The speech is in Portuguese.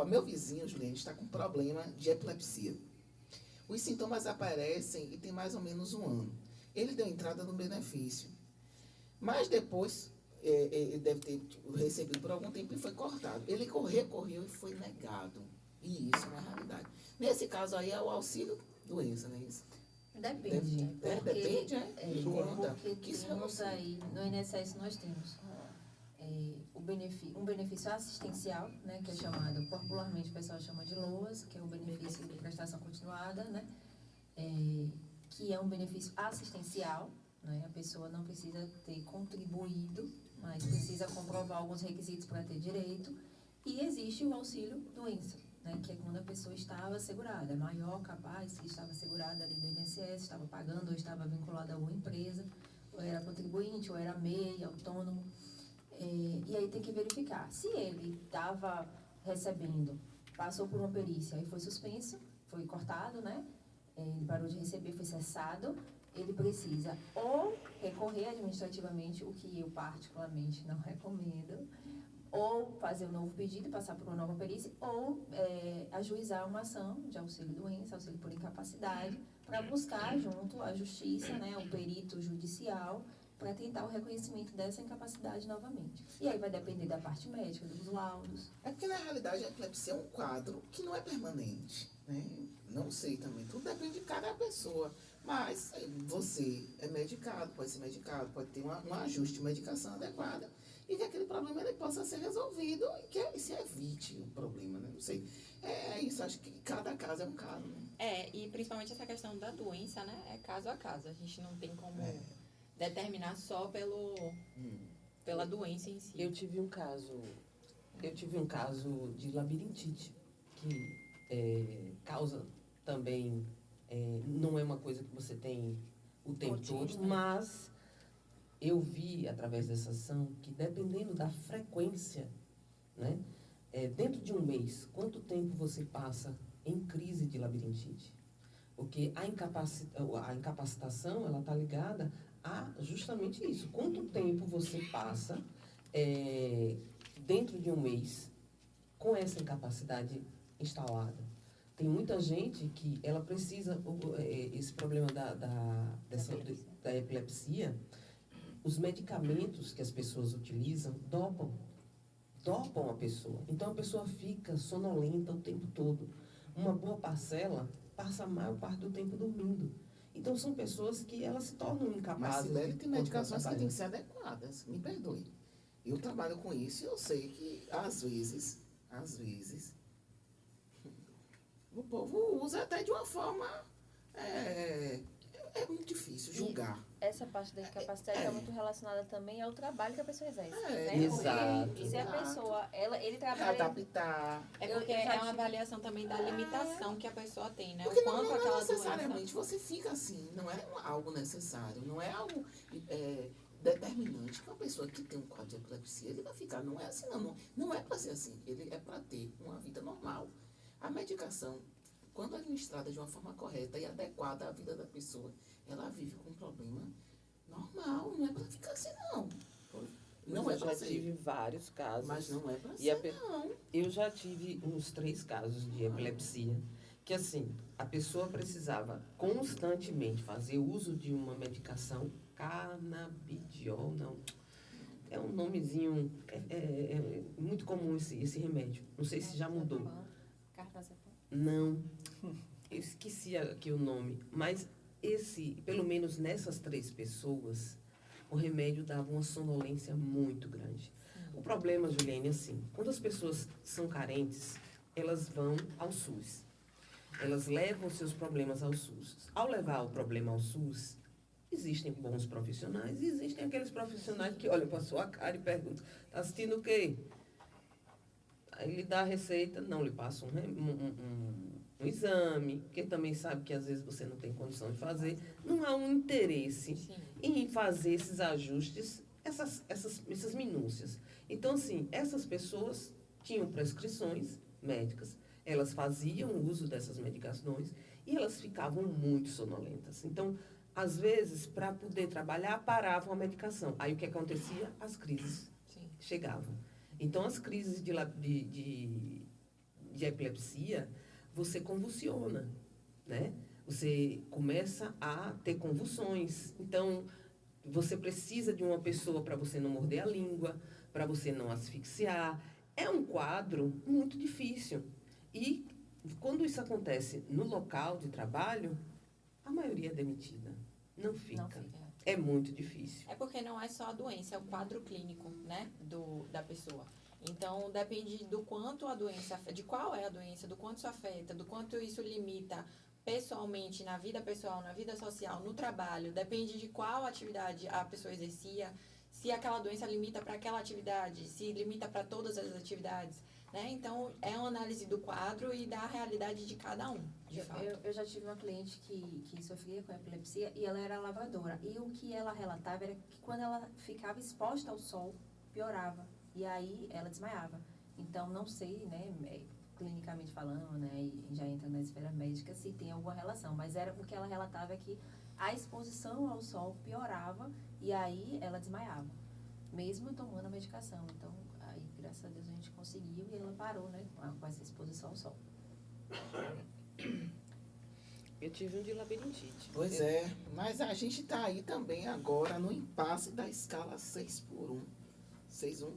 Ó, meu vizinho, Juliane, está com problema de epilepsia. Os sintomas aparecem e tem mais ou menos um ano. Ele deu entrada no benefício. Mas depois, ele deve ter recebido por algum tempo e foi cortado. Ele recorreu e foi negado. E isso é uma realidade. Nesse caso aí é o auxílio doença, não é isso? Depende. Depende, é? Conta. Porque Que isso temos aí, no INSS nós temos um benefício assistencial, né, que é chamado, popularmente o pessoal chama de LOAS, que é o benefício de prestação continuada, né, que é um benefício assistencial, né, a pessoa não precisa ter contribuído, mas precisa comprovar alguns requisitos para ter direito, e existe o auxílio doença, né, que é quando a pessoa estava segurada, é maior capaz que estava segurada ali do INSS, estava pagando ou estava vinculada a alguma empresa, ou era contribuinte, ou era MEI, autônomo. E aí tem que verificar. Se ele estava recebendo, passou por uma perícia e foi suspenso, foi cortado, né? Ele parou de receber, foi cessado, ele precisa ou recorrer administrativamente, o que eu particularmente não recomendo, ou fazer um novo pedido e passar por uma nova perícia, ou ajuizar uma ação de auxílio-doença, auxílio por incapacidade, para buscar junto à justiça, né, o perito judicial, para tentar o reconhecimento dessa incapacidade novamente. E aí vai depender da parte médica, dos laudos. É porque, na realidade, a epilepsia é um quadro que não é permanente, né? Não sei também, tudo depende de cada pessoa. Mas você é medicado, pode ser medicado, pode ter um ajuste de medicação adequada e que aquele problema ele possa ser resolvido e que se evite o problema, né? Não sei. É isso, acho que cada caso é um caso, né? E principalmente essa questão da doença, né? É caso a caso. A gente não tem como determinar só pela doença em si. Eu tive um caso de labirintite, que causa também, não é uma coisa que você tem o tempo todo, mas eu vi, através dessa ação, que dependendo da frequência, né, dentro de um mês, quanto tempo você passa em crise de labirintite? Porque a incapacitação, ela está ligada a justamente isso. Quanto tempo você passa dentro de um mês com essa incapacidade instalada? Tem muita gente que ela precisa, esse problema da epilepsia, os medicamentos que as pessoas utilizam dopam a pessoa. Então a pessoa fica sonolenta o tempo todo. Uma boa parcela passa a maior parte do tempo dormindo. Então são pessoas que elas se tornam incapazes. Mas Sibeli, tem medicações que têm que ser adequadas, me perdoe. Eu trabalho com isso e eu sei que às vezes, o povo usa até de uma forma. É muito difícil julgar. E essa parte da incapacidade está muito relacionada também ao trabalho que a pessoa exerce. Exato. Porque se a pessoa, ele trabalha... Adaptar. Porque é uma avaliação também da limitação que a pessoa tem, né? Porque O quanto não aquela necessariamente doença... você fica assim, não é algo necessário, não é algo determinante. Que uma pessoa que tem um quadro de epilepsia, ele vai ficar, não é assim, não é para ser assim, ele é para ter uma vida normal. A medicação, quando administrada de uma forma correta e adequada à vida da pessoa, ela vive com um problema normal, não é para ficar assim, não. Não é para ser. Eu já tive vários casos. Mas não é para ser, não. Eu já tive uns 3 casos de epilepsia, que assim, a pessoa precisava constantemente fazer uso de uma medicação, canabidiol, não. É um nomezinho, é muito comum esse remédio. Não sei se já mudou. Não, eu esqueci aqui o nome, mas pelo menos nessas 3 pessoas, o remédio dava uma sonolência muito grande. O problema, Juliane, é assim, quando as pessoas são carentes, elas vão ao SUS. Elas levam seus problemas ao SUS. Ao levar o problema ao SUS, existem bons profissionais e existem aqueles profissionais que olham para a sua cara e perguntam, está assistindo o quê? Aí ele dá a receita, não lhe passa um exame, porque também sabe que às vezes você não tem condição de fazer. Não há um interesse em fazer esses ajustes, essas minúcias. Então, assim, essas pessoas tinham prescrições médicas, elas faziam uso dessas medicações e elas ficavam muito sonolentas. Então, às vezes, para poder trabalhar, paravam a medicação. Aí o que acontecia? As crises chegavam. Então, as crises de de epilepsia, você convulsiona, né? Você começa a ter convulsões. Então, você precisa de uma pessoa para você não morder a língua, para você não asfixiar. É um quadro muito difícil. E quando isso acontece no local de trabalho, a maioria é demitida. Não fica. Não fica. É muito difícil. É porque não é só a doença, é o quadro clínico, né, da pessoa. Então, depende do quanto a doença, de qual é a doença, do quanto isso afeta, do quanto isso limita pessoalmente, na vida pessoal, na vida social, no trabalho. Depende de qual atividade a pessoa exercia, se aquela doença limita para aquela atividade, se limita para todas as atividades, né? Então, é uma análise do quadro e da realidade de cada um, de fato. Eu já tive uma cliente que sofria com epilepsia e ela era lavradora. E o que ela relatava era que quando ela ficava exposta ao sol, piorava. E aí ela desmaiava. Então, não sei, né, clinicamente falando, né, e já entra na esfera médica, se tem alguma relação. Mas era o que ela relatava é que a exposição ao sol piorava e aí ela desmaiava. Mesmo tomando a medicação. Então, aí, graças a Deus, a gente conseguiu e ela parou, né, com essa exposição ao sol. Eu tive um de labirintite. Pois é, mas a gente está aí também agora no impasse da escala 6 por 1. 6-1.